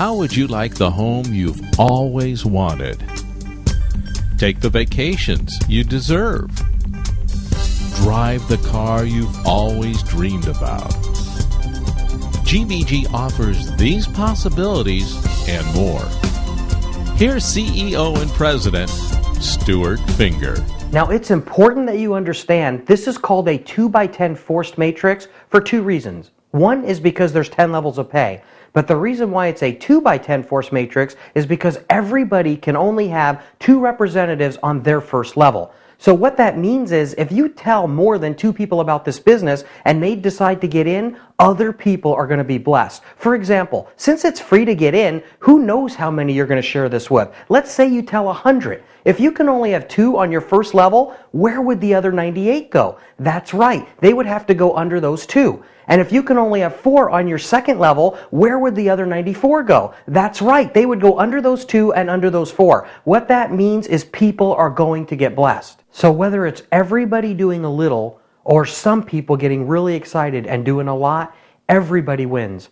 How would you like the home you've always wanted? Take the vacations you deserve. Drive the car you've always dreamed about. GBG offers these possibilities and more. Here's CEO and President Stuart Finger. Now, it's important that you understand this is called a 2x10 forced matrix for two reasons. One is because there's 10 levels of pay. But the reason why it's a 2x10 force matrix is because everybody can only have 2 representatives on their first level. So what that means is if you tell more than 2 people about this business and they decide to get in, other people are going to be blessed. For example, since it's free to get in, who knows how many you're going to share this with? Let's say you tell 100. If you can only have 2 on your first level, where would the other 98 go? That's right, they would have to go under those 2. And if you can only have 4 on your second level, where would the other 94 go? That's right, they would go under those 2 and under those 4. What that means is people are going to get blessed. So whether it's everybody doing a little or some people getting really excited and doing a lot, everybody wins.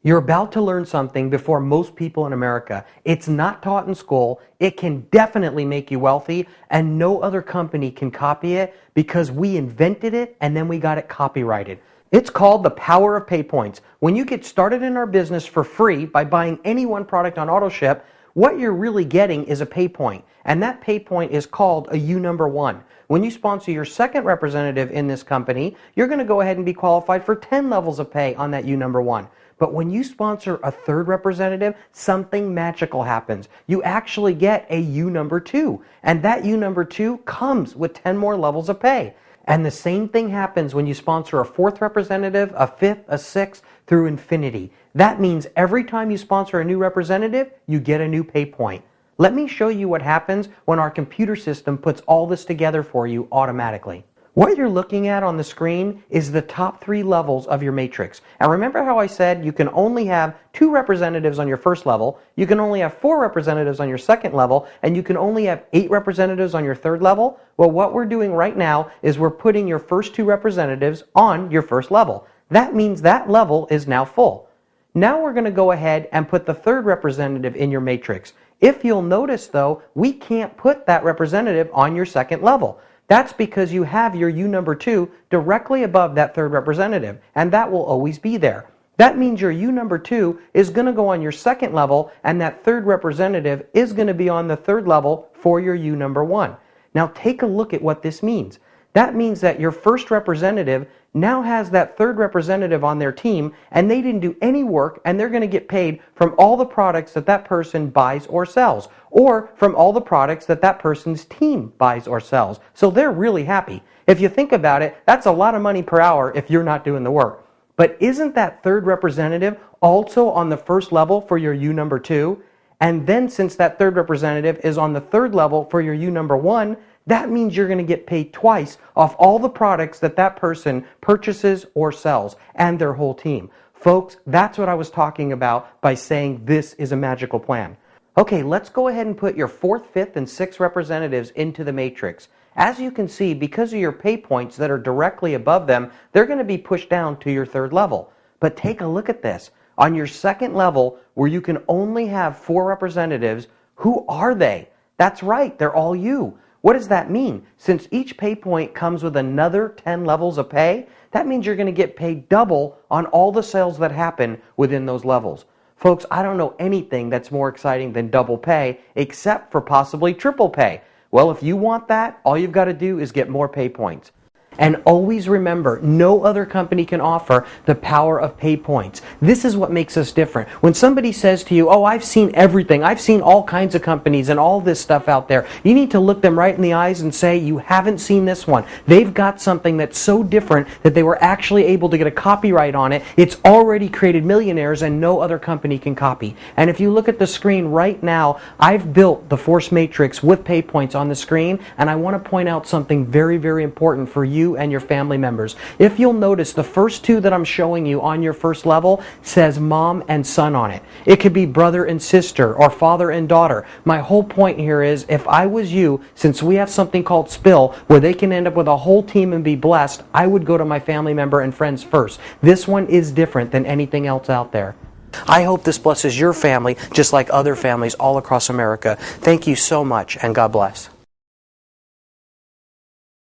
You're about to learn something before most people in America. It's not taught in school. It can definitely make you wealthy, and no other company can copy it because we invented it and then we got it copyrighted. It's called the power of pay points. When you get started in our business for free by buying any one product on AutoShip, what you're really getting is a pay point. And that pay point is called a U number 1. When you sponsor your second representative in this company, you're going to go ahead and be qualified for 10 levels of pay on that U number 1. But when you sponsor a third representative, something magical happens. You actually get a U number 2. And that U number 2 comes with 10 more levels of pay. And the same thing happens when you sponsor a fourth representative, a fifth, a sixth, through infinity. That means every time you sponsor a new representative, you get a new pay point. Let me show you what happens when our computer system puts all this together for you automatically. What you're looking at on the screen is the top 3 levels of your matrix. And remember how I said you can only have 2 representatives on your first level, you can only have 4 representatives on your second level, and you can only have 8 representatives on your third level? Well, what we're doing right now is we're putting your first 2 representatives on your first level. That means that level is now full. Now we're going to go ahead and put the third representative in your matrix. If you'll notice though, we can't put that representative on your second level. That's because you have your U number 2 directly above that third representative, and that will always be there. That means your U number 2 is going to go on your second level, and that third representative is going to be on the third level for your U number 1. Now take a look at what this means. That means that your first representative now has that third representative on their team, and they didn't do any work, and they're going to get paid from all the products that that person buys or sells, or from all the products that that person's team buys or sells. So they're really happy. If you think about it, that's a lot of money per hour if you're not doing the work. But isn't that third representative also on the first level for your U number 2? And then since that third representative is on the third level for your U number 1, that means you're going to get paid twice off all the products that that person purchases or sells, and their whole team. Folks, that's what I was talking about by saying this is a magical plan. Okay, let's go ahead and put your 4th, 5th, and 6th representatives into the matrix. As you can see, because of your pay points that are directly above them, they're going to be pushed down to your third level. But take a look at this. On your second level, where you can only have 4 representatives, who are they? That's right, they're all you. What does that mean? Since each pay point comes with another 10 levels of pay, that means you're going to get paid double on all the sales that happen within those levels. Folks, I don't know anything that's more exciting than double pay, except for possibly triple pay. Well, if you want that, all you've got to do is get more pay points. And always remember, no other company can offer the power of pay points. This is what makes us different. When somebody says to you, oh, I've seen everything, I've seen all kinds of companies and all this stuff out there, you need to look them right in the eyes and say, you haven't seen this one. They've got something that's so different that they were actually able to get a copyright on it. It's already created millionaires and no other company can copy. And if you look at the screen right now, I've built the Force Matrix with pay points on the screen, and I want to point out something very, very important for you and your family members. If you'll notice, the first 2 that I'm showing you on your first level says mom and son on it. It could be brother and sister or father and daughter. My whole point here is, if I was you, since we have something called Spill, where they can end up with a whole team and be blessed, I would go to my family member and friends first. This one is different than anything else out there. I hope this blesses your family just like other families all across America. Thank you so much, and God bless.